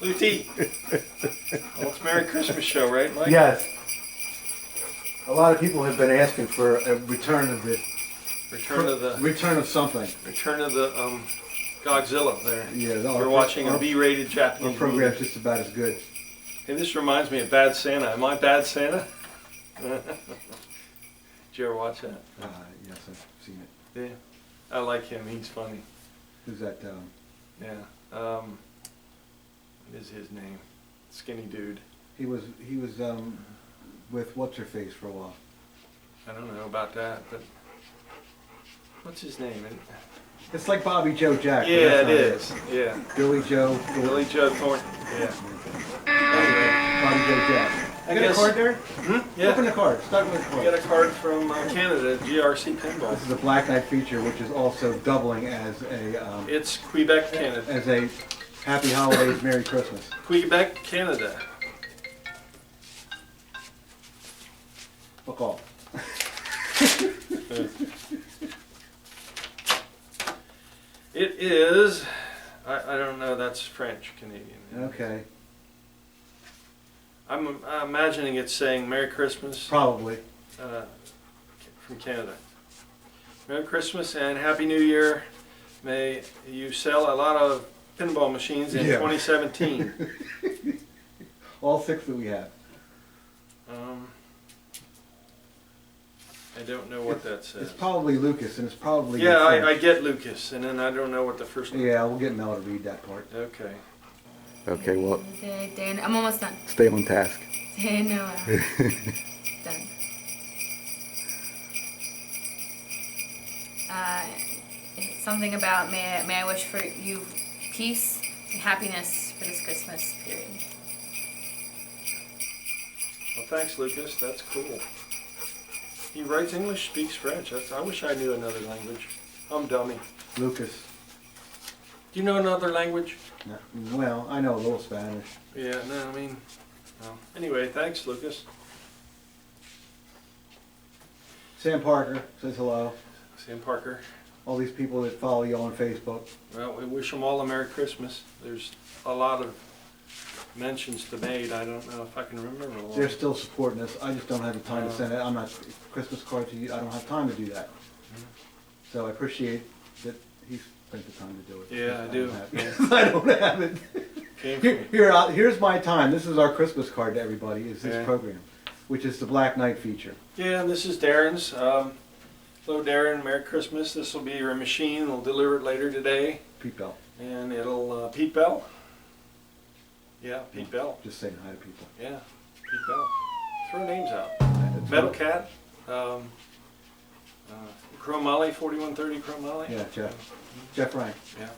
Luty. Well, it's Merry Christmas show, right, Mike? Yes. A lot of people have been asking for a return of the return of something. Return of the Godzilla there. Yeah, no, we're watching a B-rated Japanese Our program's movie. just about as good. Hey, this reminds me of Bad Santa. Am I Bad Santa? Did you ever watch that? Yes, I've seen it. Yeah, I like him. He's funny. Who's that? Yeah. What is his name? Skinny dude. He was with what's her face for a while. I don't know about that, but what's his name? It's like Bobby Joe Jack. Yeah, it is. Yeah. Billy Joe. Billy Joe Thornton. Yeah. Bobby Joe Jack. I got a card there? Hmm? Yeah. Open the card. Start with the card. I got a card from Canada, GRC Pinball. This is a Black Knight feature, which is also doubling as a. It's Quebec, Canada. As a Happy Holidays, Merry Christmas. Quebec, Canada. Fuck off. It is, I don't know, that's French, Canadian. Okay. I'm imagining it's saying Merry Christmas. Probably. From Canada. Merry Christmas and Happy New Year. May you sell a lot of pinball machines in 2017. All 6 that we have. I don't know what that says. It's probably Lucas, and it's probably... Yeah, I get Lucas, and then I don't know what the first one is. Yeah, we'll get Mel to read that part. Okay. Okay, well... I'm almost done. Stay on task. No, done. Something about may I wish for you peace and happiness for this Christmas period. Well, thanks, Lucas. That's cool. He writes English, speaks French. I wish I knew another language. I'm dummy. Lucas. Do you know another language? No, well, I know a little Spanish. Yeah, no, I mean, well, anyway, thanks, Lucas. Sam Parker says hello. Sam Parker. All these people that follow you on Facebook. Well, we wish them all a Merry Christmas. There's a lot of mentions to made. I don't know if I can remember all. They're still supporting us. I just don't have the time to send it. I'm not Christmas card to you. I don't have time to do that. So I appreciate that he spent the time to do it. Yeah, I do. I don't have it. Here's my time. This is our Christmas card to everybody. Is this program, which is the Black Knight feature. Yeah, and this is Darren's. Hello, Darren. Merry Christmas. This will be your machine. We'll deliver it later today. Pete Bell. And it'll Pete Bell. Yeah, Pete Bell. Just saying hi to people. Yeah, Pete Bell. Throw names out. Metal Cat. Chrome Molly, 4130 Chrome Molly. Yeah, Jeff. Jeff Rank. Yeah.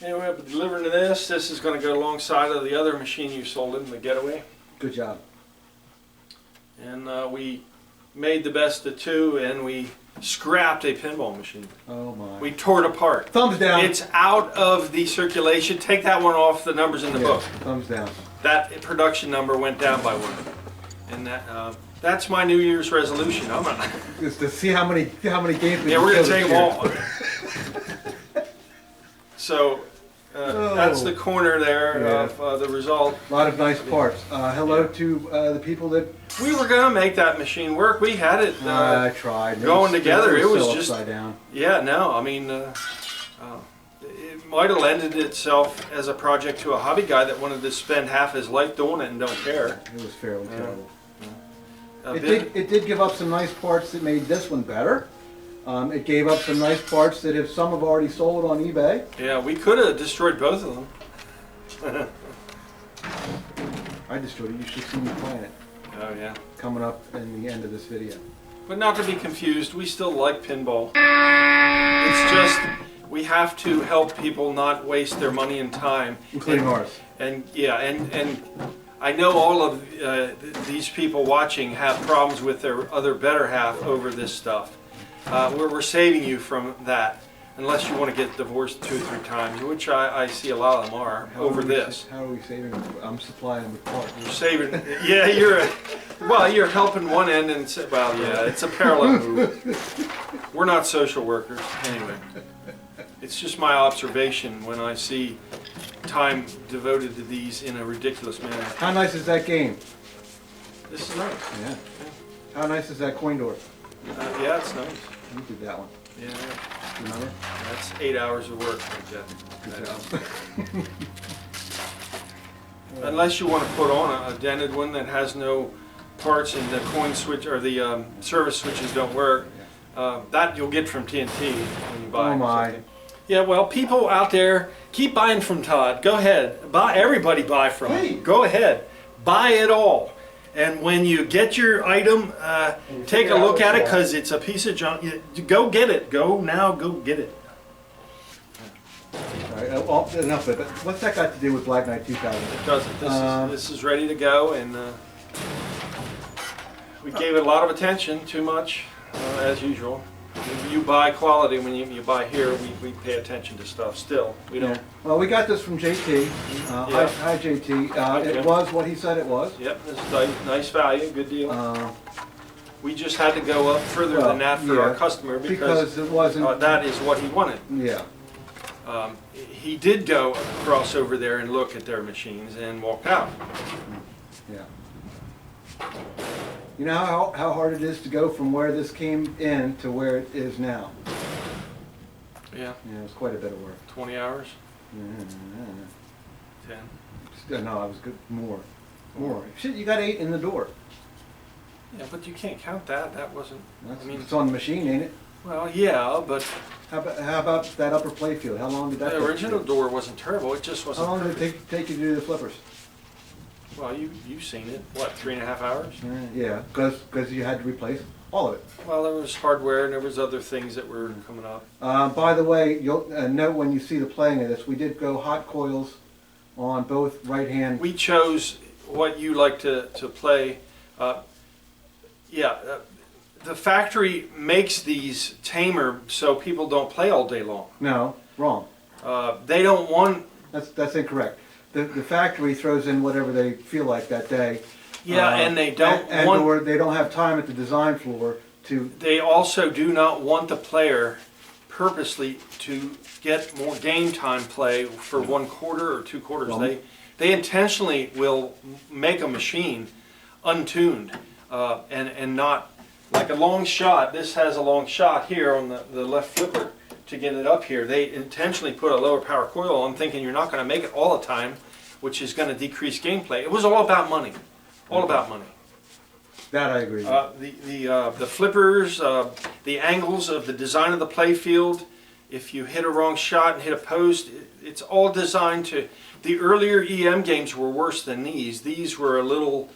Anyway, we're delivering to this. This is going to go alongside of the other machine you sold in the Getaway. Good job. And we made the best of 2, and we scrapped a pinball machine. Oh my. We tore it apart. Thumbs down. It's out of the circulation. Take that one off the numbers in the book. Thumbs down. That production number went down by 1. And that's my New Year's resolution. I'm not. Just to see how many games we Yeah, we're can gonna kill take them all. So that's the corner there of the result. A lot of nice parts. Hello to the people that... We were gonna make that machine work. We had it I tried. going together. It was still just upside down. Yeah, no, I mean it might have lended itself as a project to a hobby guy that wanted to spend half his life doing it and don't care. It was fairly terrible. It did give up some nice parts that made this one better. It gave up some nice parts that some have already sold on eBay. Yeah, we could have destroyed both of them. I destroyed it. You should see me playing it. Oh yeah. Coming up in the end of this video. But not to be confused, we still like pinball. It's just we have to help people not waste their money and time. Including ours. And yeah, and I know all of these people watching have problems with their other better half over this stuff. We're saving you from that. unless you want to get divorced 2 or 3 times, which I see a lot of them are over this. How are we saving? I'm supplying with parts. You're saving, yeah, you're helping one end and, well, yeah, it's a parallel move. We're not social workers, anyway. It's just my observation when I see time devoted to these in a ridiculous manner. How nice is that game? This is nice. Yeah. How nice is that coin door? Yeah, it's nice. You did that one. Yeah, Remember? that's 8 hours of work like that. Good job. Unless you want to put on a dented one that has no parts and the coin switch or the service switches don't work, that you'll get from TNT when you buy. Oh my. Something. Yeah, well, people out there, keep buying from Todd. Go ahead. Buy. Everybody buy from him. Go ahead. Buy it all. And when you get your item, take a look at it because it's a piece of junk. Go get it. Go now. Go get it. All right, well, enough of it. What's that got to do with Black Knight 2000? It doesn't. This is ready to go, and we gave it a lot of attention. Too much, as usual. You buy quality when you buy here. We pay attention to stuff. Still, we don't. Well, we got this from JT. Yeah. Hi, JT. Okay. It was what he said it was. Yep, this is nice value, good deal. We just had to go up further than that for our customer because it wasn't. that is what he wanted. Yeah. He did go across over there and look at their machines and walked out. Yeah. You know how hard it is to go from where this came in to where it is now? Yeah, Yeah, it's quite a bit of work. 20 hours, Yeah. 10. No, I was good. More. Shit, you got 8 in the door. Yeah, but you can't count that. That wasn't. That's, I mean, it's on the machine, ain't it? well, yeah, but How about that upper playfield? How long did that take? the to original do? door wasn't terrible. It just How wasn't. long did it perfect. take you to do the flippers? Well, you've seen it. What, 3.5 hours? Yeah, because you had to replace all of it. Well, there was hardware and there was other things that were coming up. By the way, you'll note when you see the playing of this, we did go hot coils on both right hand. We chose what you like to play. The factory makes these tamer so people don't play all day long. No, wrong. They don't want. That's incorrect. The factory throws in whatever they feel like that day. Yeah, and they don't want. Or they don't have time at the design floor to. They also do not want the player purposely to get more game time play for 1 quarter or 2 quarters. Wrong. They intentionally will make a machine untuned and not like a long shot. This has a long shot here on the left flipper to get it up here. They intentionally put a lower power coil on thinking you're not going to make it all the time, which is going to decrease gameplay. It was all about money. All about money. That I agree with. The flippers, the angles of the design of the play field, if you hit a wrong shot and hit a post, it's all designed to. The earlier EM games were worse than these. These were a little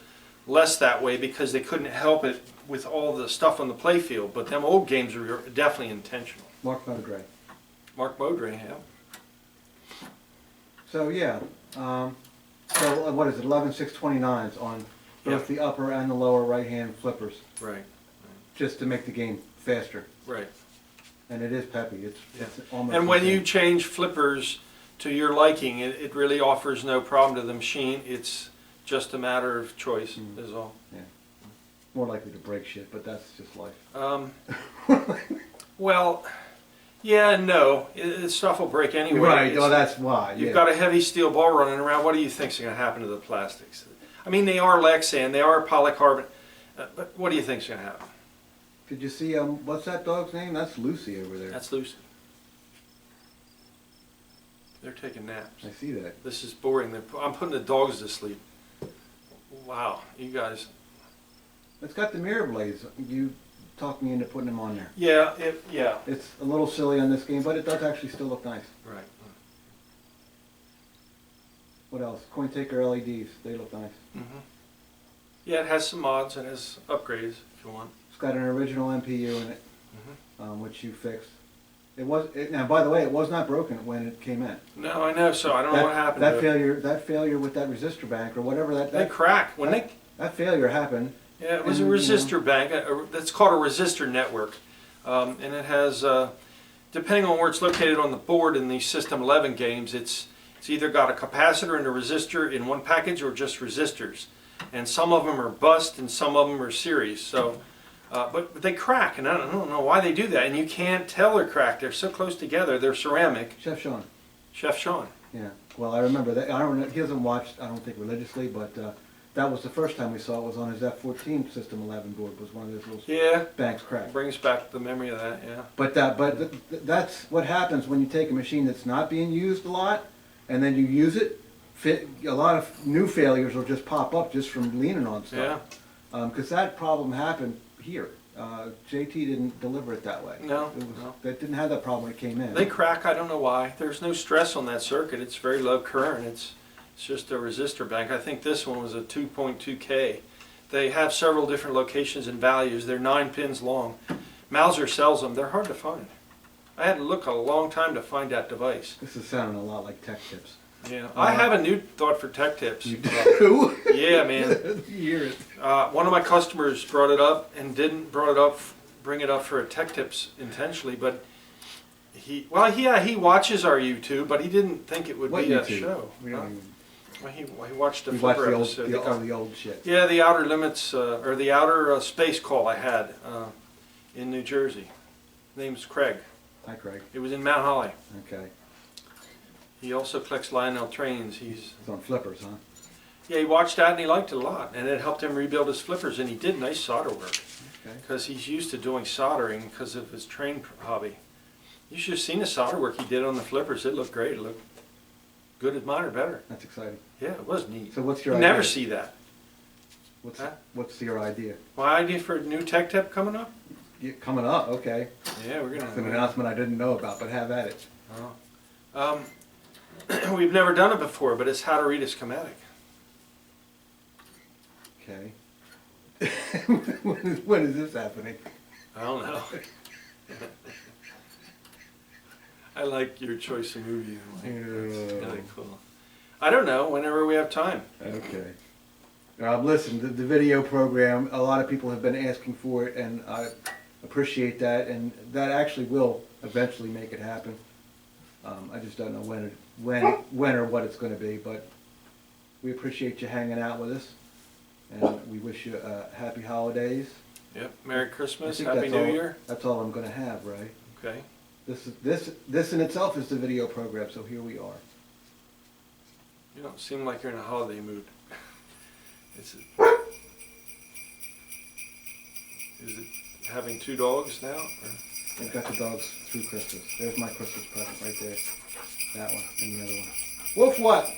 less that way because they couldn't help it with all the stuff on the play field. But them old games were definitely intentional. Mark Modray. Mark Modray, yeah. So yeah. So what is it? 11/6/29s on both the upper and the lower right hand flippers, Right, just to make the game faster. right. And it is peppy. It's almost. And when insane. you change flippers to your liking, it really offers no problem to the machine. It's just a matter of choice, is all. Yeah. More likely to break shit, but that's just life. Well, yeah and no. Stuff will break anyway. Right. It's- Well, that's why. You've Yeah. got a heavy steel ball running around. What do you think's going to happen to the plastics? I mean, they are Lexan, they are polycarbonate, but what do you think's going to happen? Did you see what's that dog's name? That's Lucy over there. That's Lucy. They're taking naps. I see that. This is boring. I'm putting the dogs to sleep. Wow, you guys. It's got the mirror blades. You talked me into putting them on there. Yeah, yeah. It's a little silly on this game, but it does actually still look nice. Right. What else? Coin taker LEDs. They look nice. Mm-hmm. Yeah, it has some mods. It has upgrades if you want. It's got an original MPU in it, Mm-hmm. which you fixed. Now, by the way, it was not broken when it came in. No, I know. So I don't know what happened. That to it. failure with that resistor bank or whatever They crack when they. that failure happened. Yeah, it was a And, resistor bank. That's called a resistor network, and it has depending on where it's located on the board in these System 11 games, it's either got a capacitor and a resistor in one package or just resistors. And some of them are bust and some of them are series. So, but they crack, and I don't know why they do that. And you can't tell they're cracked. They're so close together. They're ceramic. Chef Sean. Chef Sean. Yeah. Well, I remember that. I don't know. He hasn't watched, I don't think religiously, but that was the first time we saw it was on his F-14 System 11 board. Was one of those little Yeah. banks cracked. Brings back the memory of that. Yeah. But that's what happens when you take a machine that's not being used a lot, and then you use it. A lot of new failures will just pop up just from leaning on stuff. Yeah. Because that problem happened here. JT didn't deliver it that way. No, no. That didn't have that problem when it came in. They crack. I don't know why. There's no stress on that circuit. It's very low current. It's just a resistor bank. I think this one was a 2.2K. They have several different locations and values. They're 9 pins long. Mauser sells them. They're hard to find. I had to look a long time to find that device. This is sounding a lot like Tech Tips. Yeah, I have a new thought for Tech Tips. You do? Yeah, man. You hear it. One of my customers brought it up and didn't bring it up for a Tech Tips intentionally, but he watches our YouTube, but he didn't think it would What be a YouTube? show. We don't even, Well, he watched the we watched Flipper the old, episode. the old shit. Yeah, the Outer Limits, or the Outer Space Call I had in New Jersey. His name's Craig. Hi, Craig. It was in Mount Holly. Okay. He also collects Lionel trains. It's on flippers, huh? Yeah, he watched that and he liked it a lot, and it helped him rebuild his flippers, and he did nice solder work Okay. because he's used to doing soldering because of his train hobby. You should have seen the solder work he did on the flippers. It looked great. It looked good as mine or better. That's exciting. Yeah, it was neat. So what's your You idea? never see that. What's your idea? My idea for a new Tech Tip coming up? Coming up, okay. Yeah, we're It's an gonna. announcement I didn't know about, but have at it. We've never done it before, but it's how to read a schematic. Okay. when is this happening? I don't know. I like your choice of movies. It's really cool. I don't know. Whenever we have time. Okay. Listen, the video program, a lot of people have been asking for it, and I appreciate that, and that actually will eventually make it happen. I just don't know when or what it's going to be, but we appreciate you hanging out with us, and we wish you happy holidays. Yep. Merry Christmas. I think Happy that's New all- Year. That's all I'm going to have, Ray. Okay. This in itself is the video program, so here we are. You don't seem like you're in a holiday mood. Is it having 2 dogs now? Or? I've got the dogs through Christmas. There's my Christmas present right there. That one and the other one. Wolf what?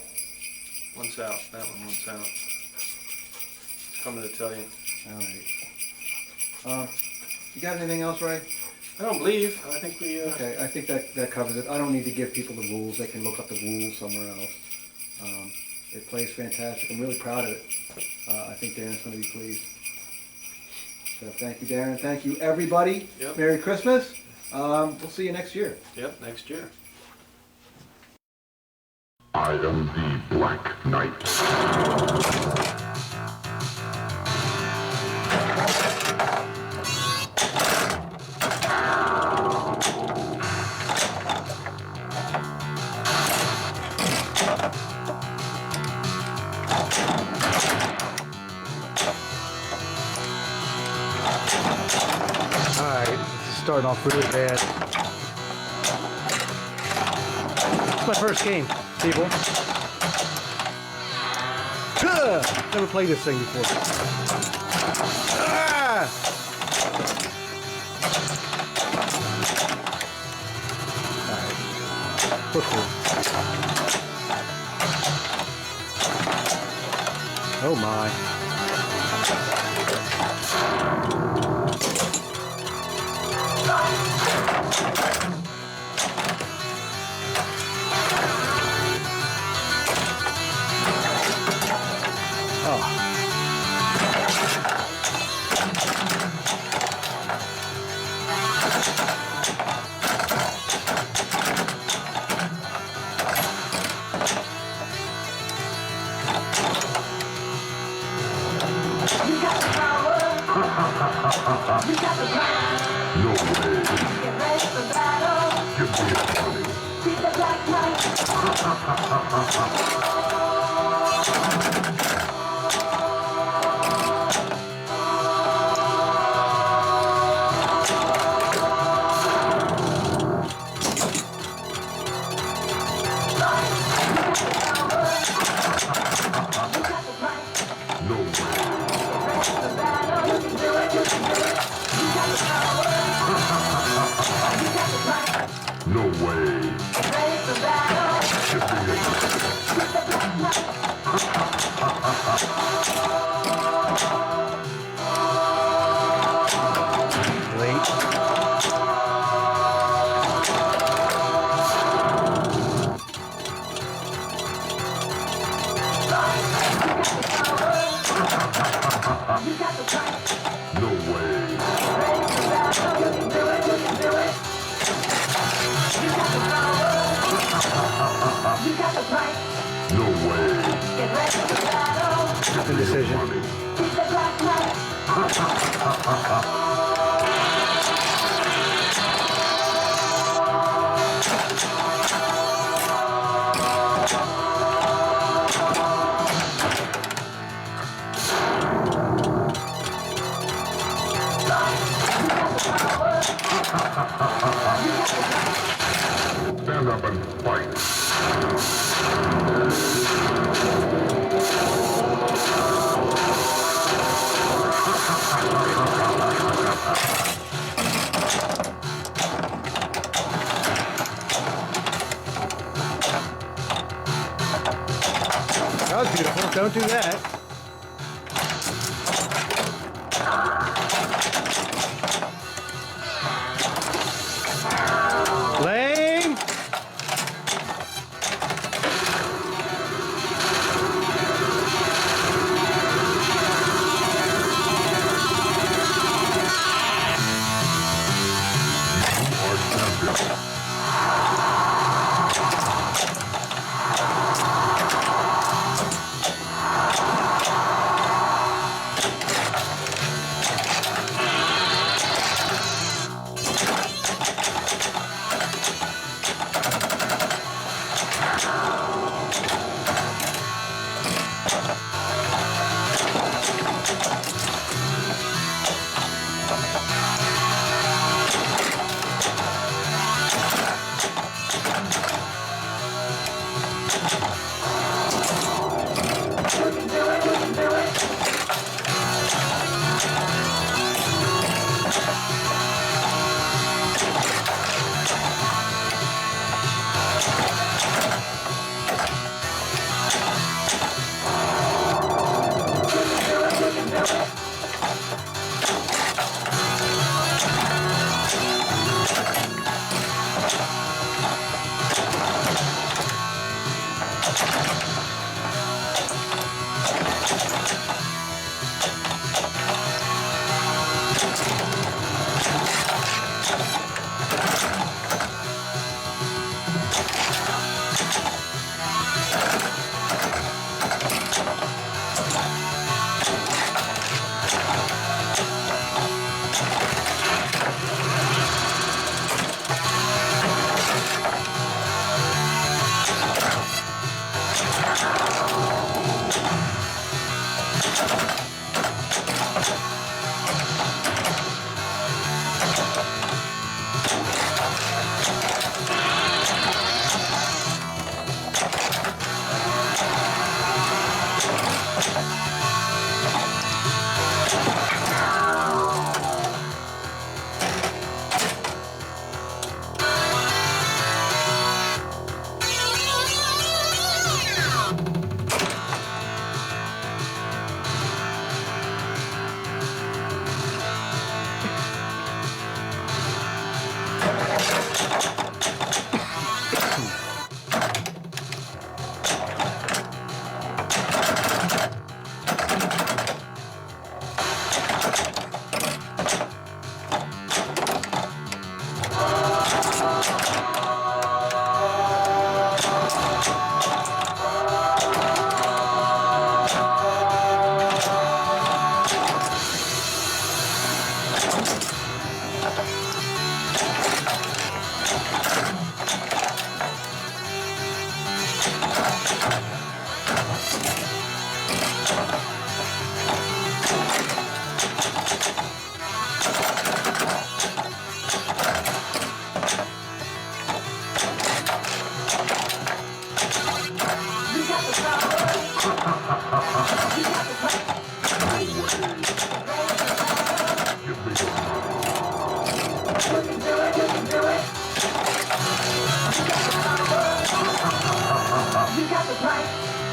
One's out. That one's out. It's coming to tell you. Alright. You got anything else, Ray? I don't believe. I think we. Okay, I think that covers it. I don't need to give people the rules. They can look up the rules somewhere else. It plays fantastic. I'm really proud of it. I think Darren's going to be pleased. So thank you, Darren. Thank you, everybody. Yep. Merry Christmas. We'll see you next year. Yep. Next year. I am the Black Knight. Alright, this is starting off really bad. It's my first game, people. Never played this thing before. Ah! Alright. We're cool. Oh my. No way. No way. No way. No way. Indecision. Stand up and fight. That was beautiful. Don't do that. Lane!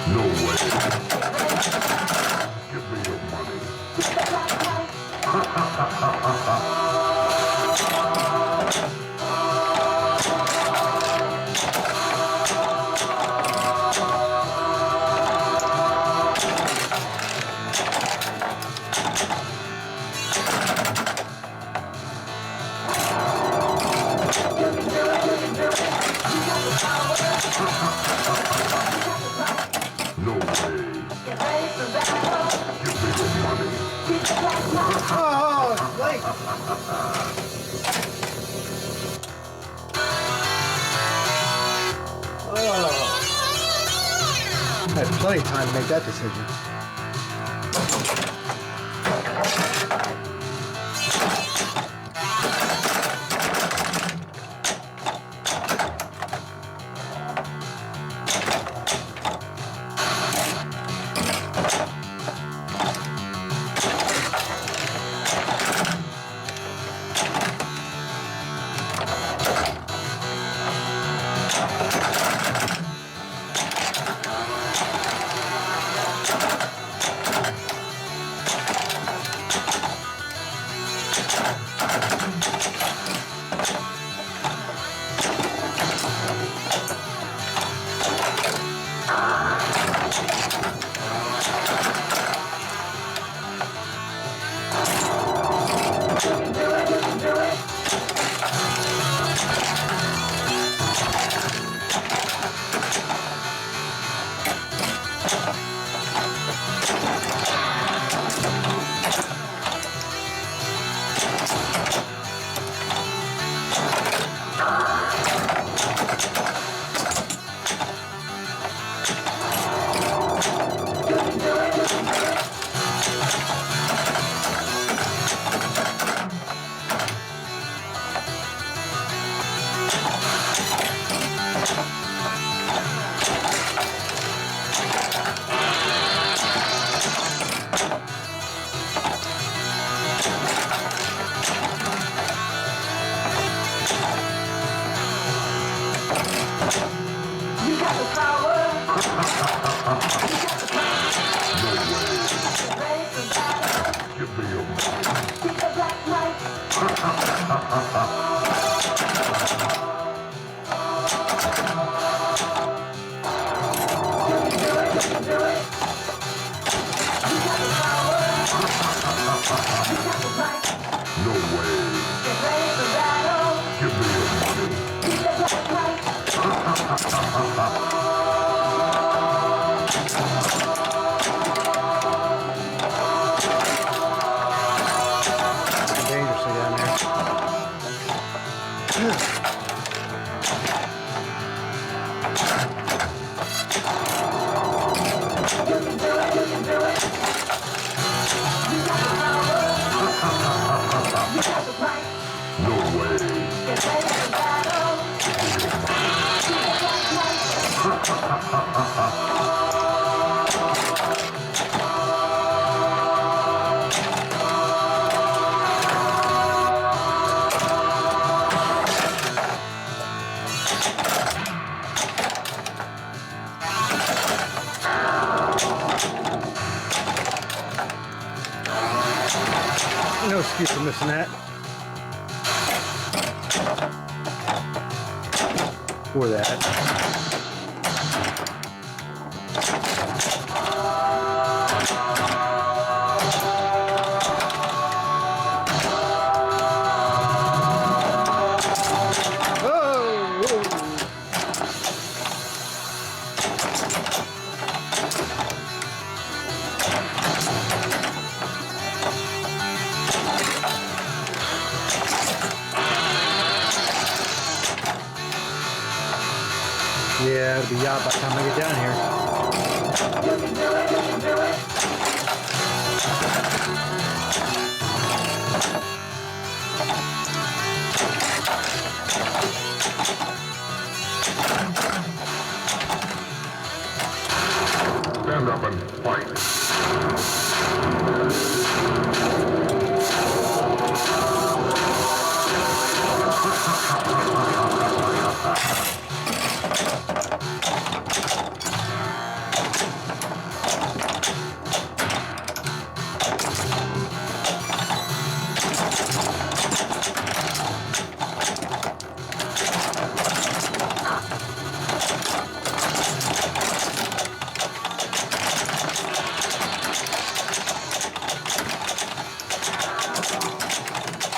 No way. Give me your money. No way. Give me your money. Oh, like. I had plenty of time to make that decision. No excuse for missing that. For that. Yeah, it'll be out by the time I get down here. Stand up and fight.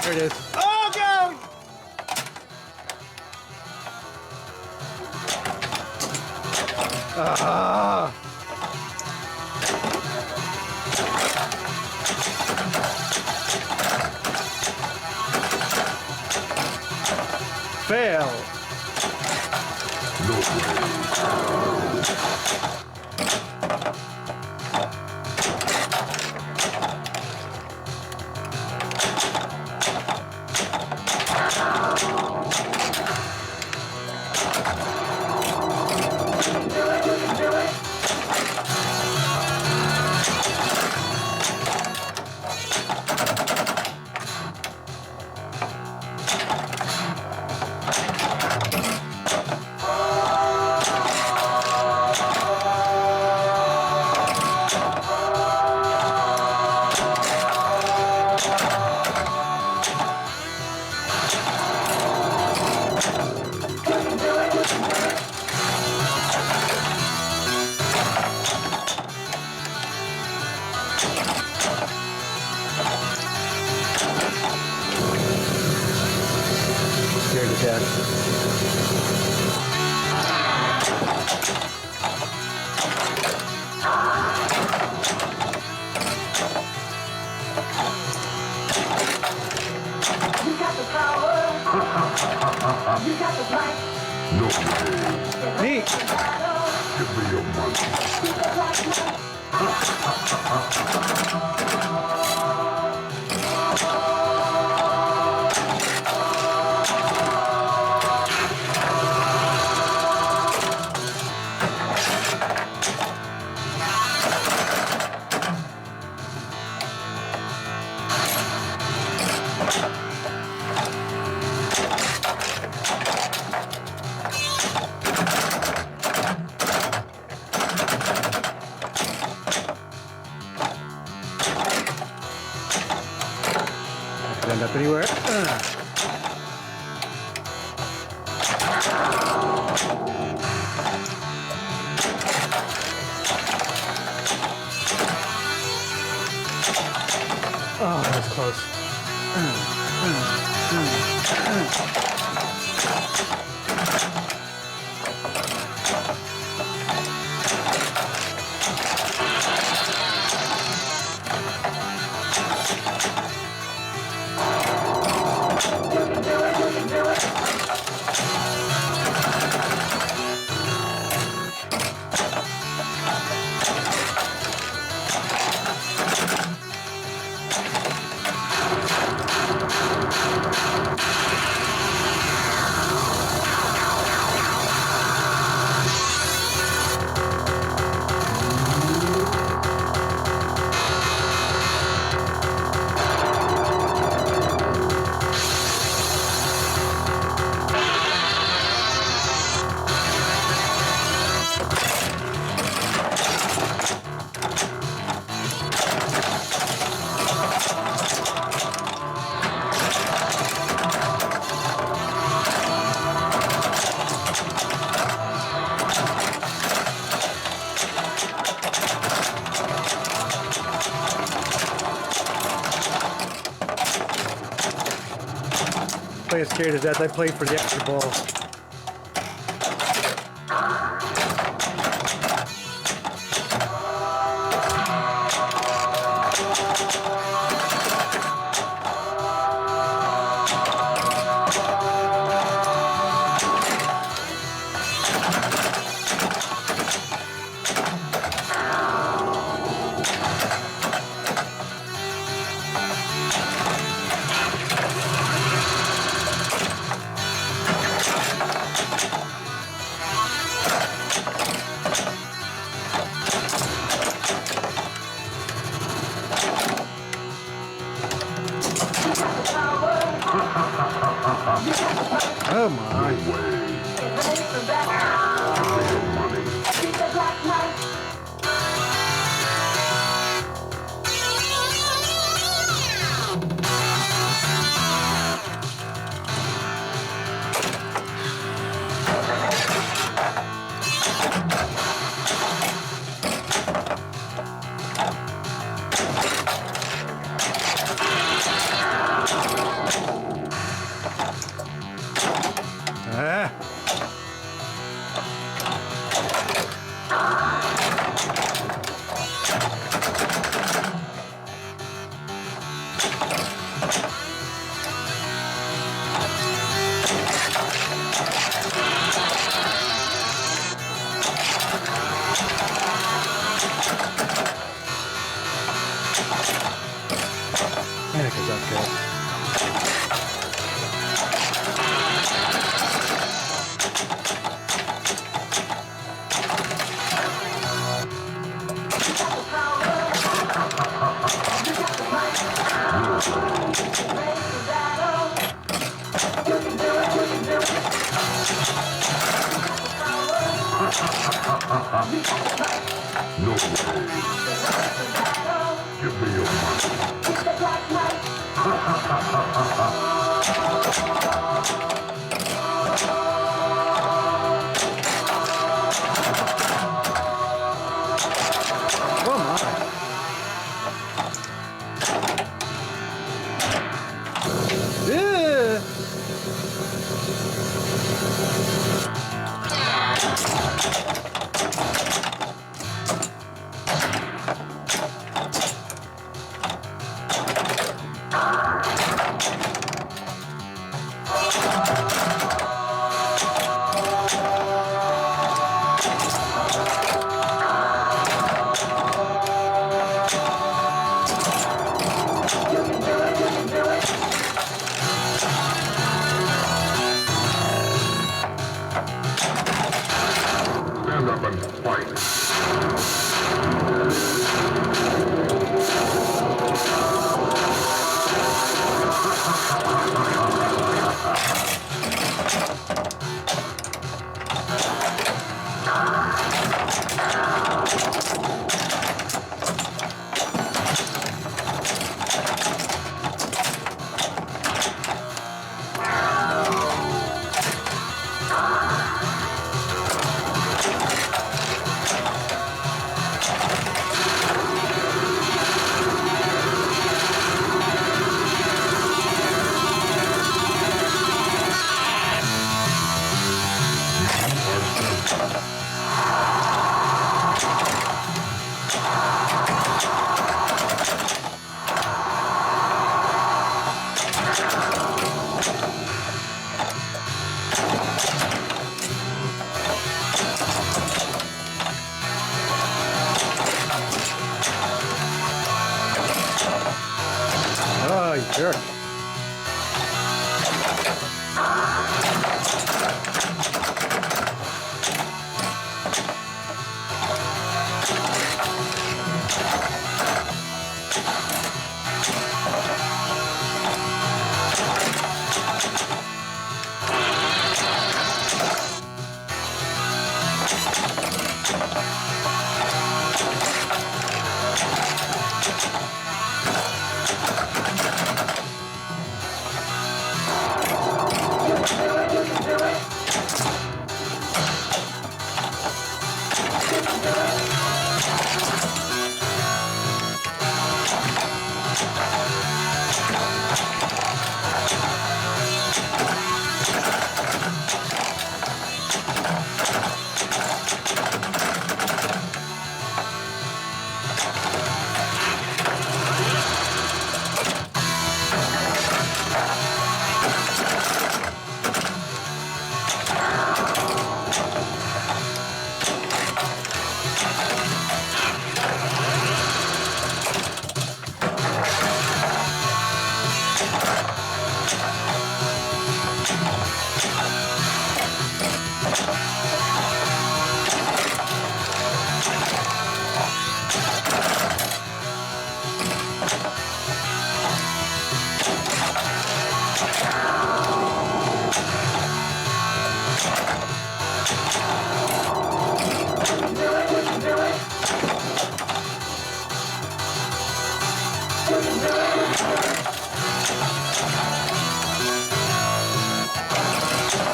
There it is. Oh, God! Ah! Fail. No way. Scared to death. You got the power. You got the right. No way. Neat. Give me your money. Could end up anywhere. Oh, that was close. Play as scared as death. I played for the extra ball. Okay. No way. Give me your money. Oh my. Yeah. Stand up and fight. Oh, you jerk.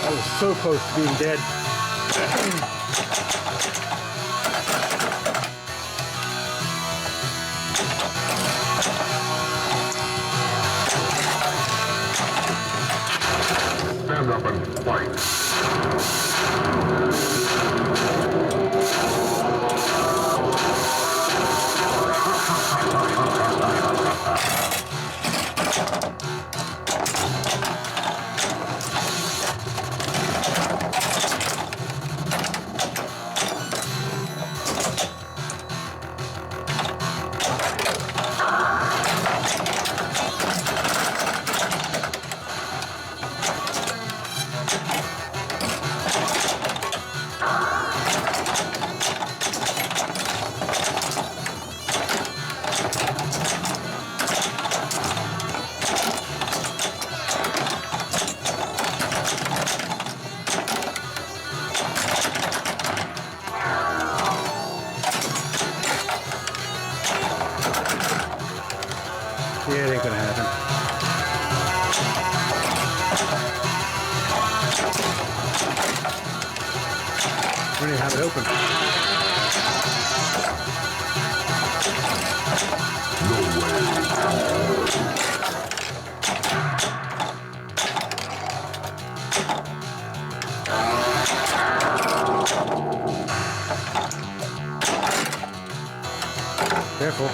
I was so close to being dead. Stand up and fight. Yeah, it ain't gonna happen. We don't even have it open. Careful.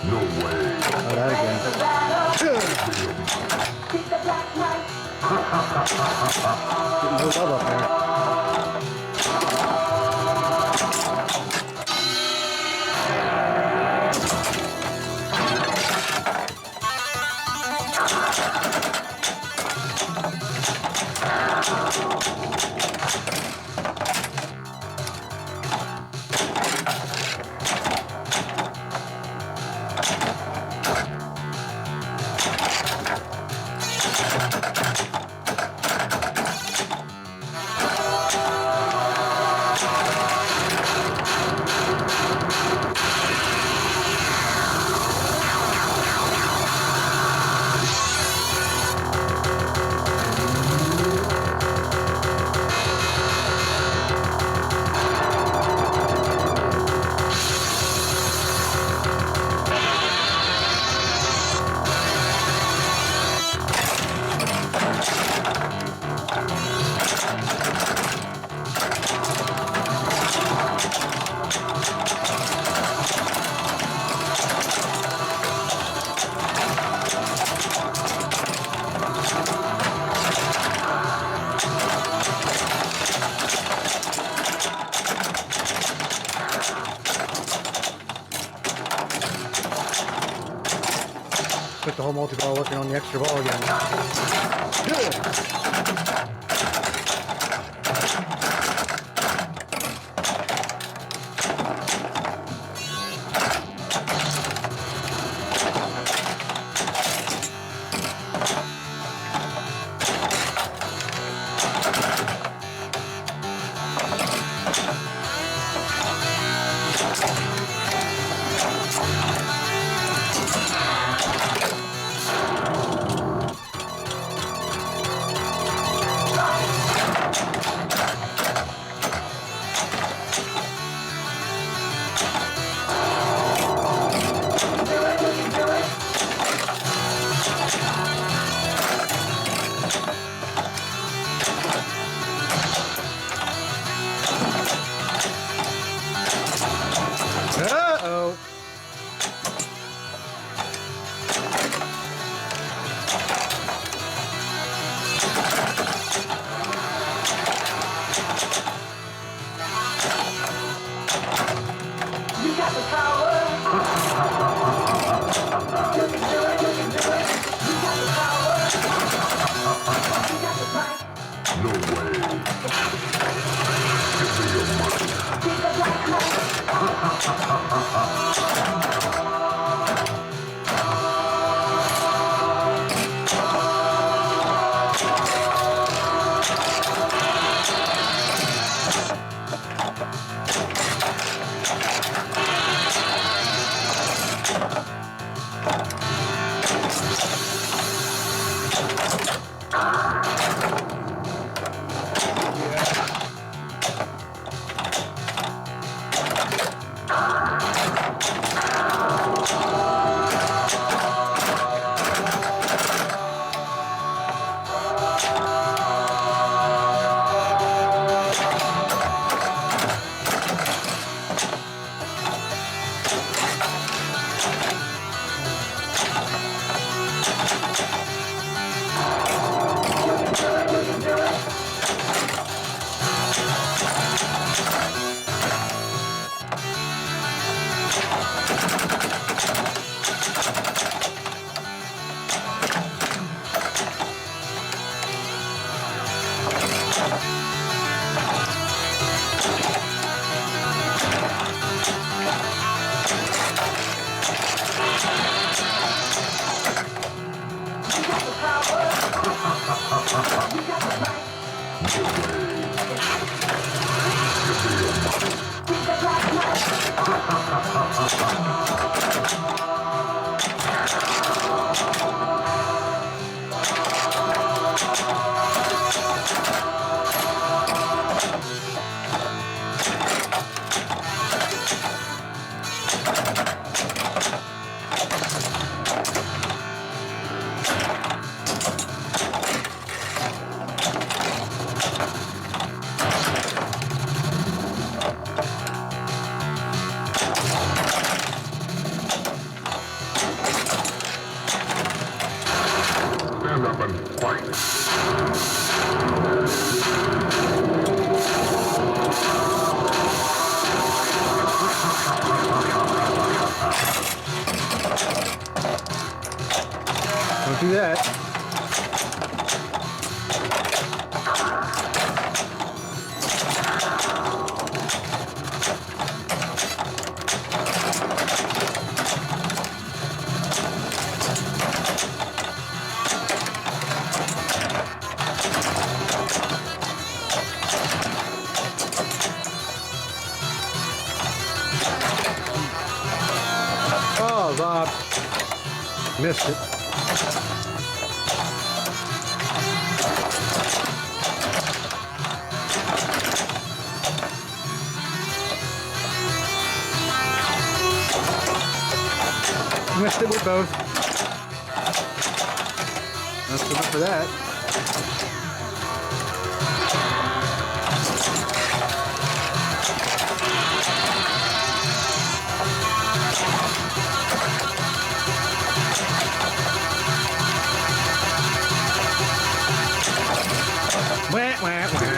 No way. Oh, that again. Getting no love up there. Put the whole multi-ball working on the extra ball again. Stand up and fight. Don't do that. Oh, Bob. Missed it. Missed it with both. Not so much for that. Wah, wah, wah.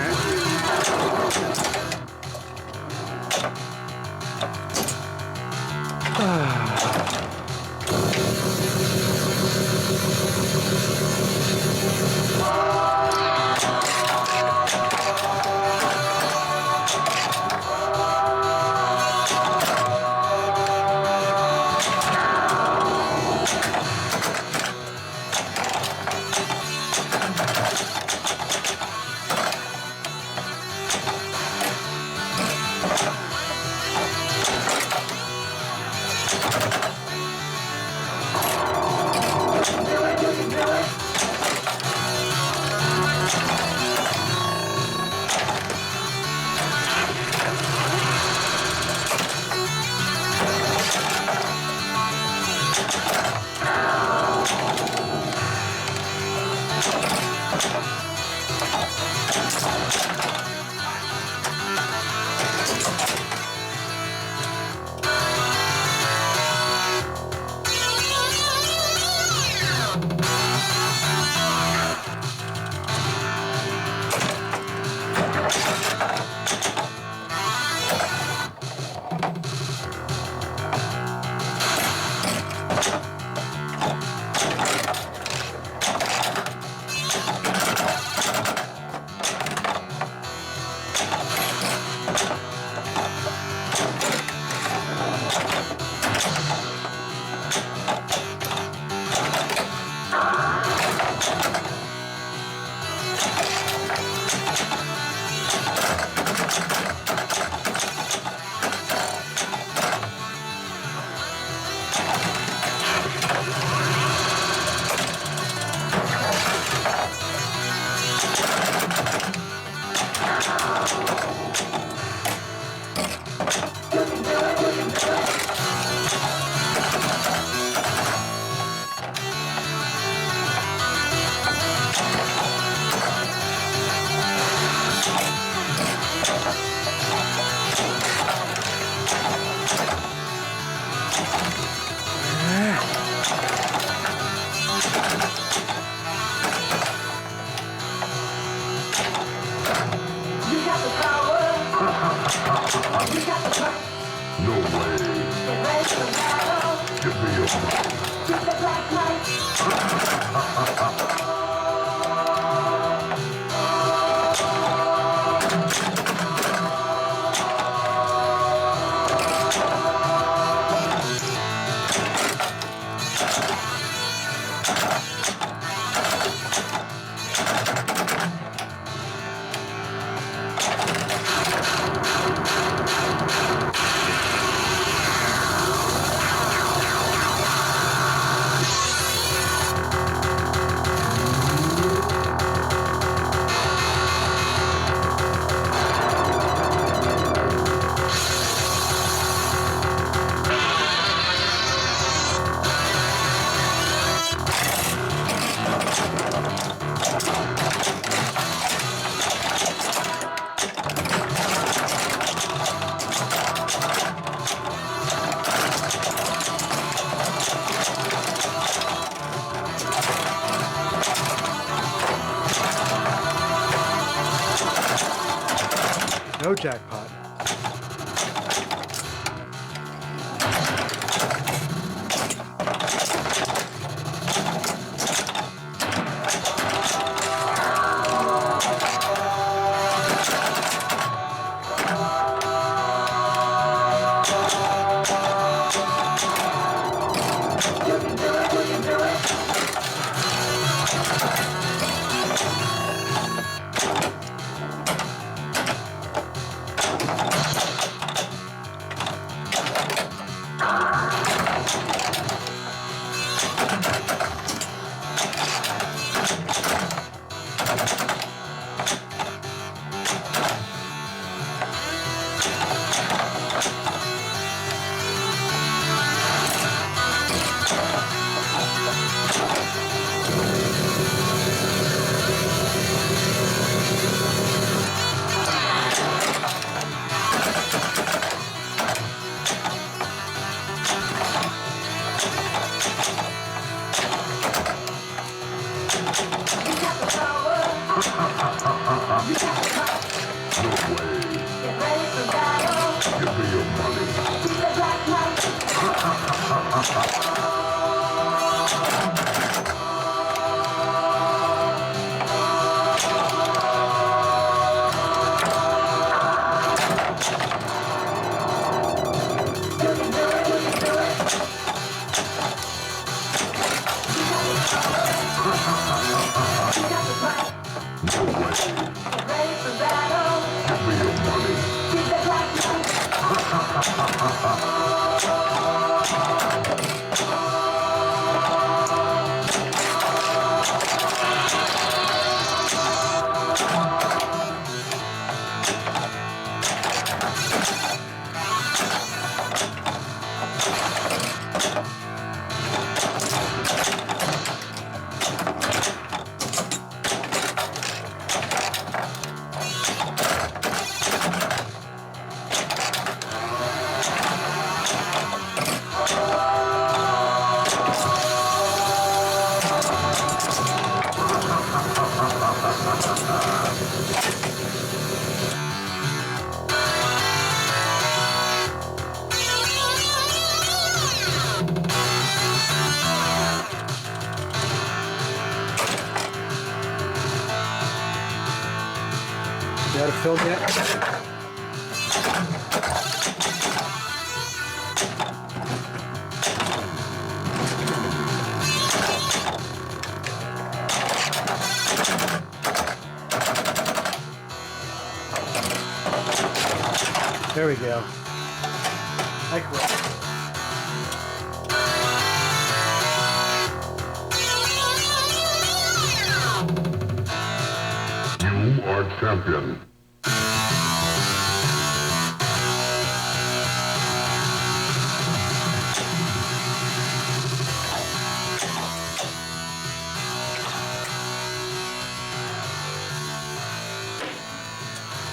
No way. Give me your money. no jackpot. You out of film yet? There we go. I quit. You are champion.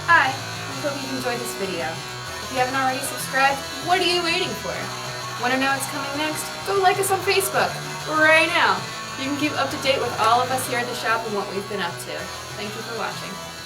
Hi, I hope you've enjoyed this video. If you haven't already subscribed, what are you waiting for? Want to know what's coming next? Go like us on Facebook right now. You can keep up to date with all of us here at the shop and what we've been up to. Thank you for watching.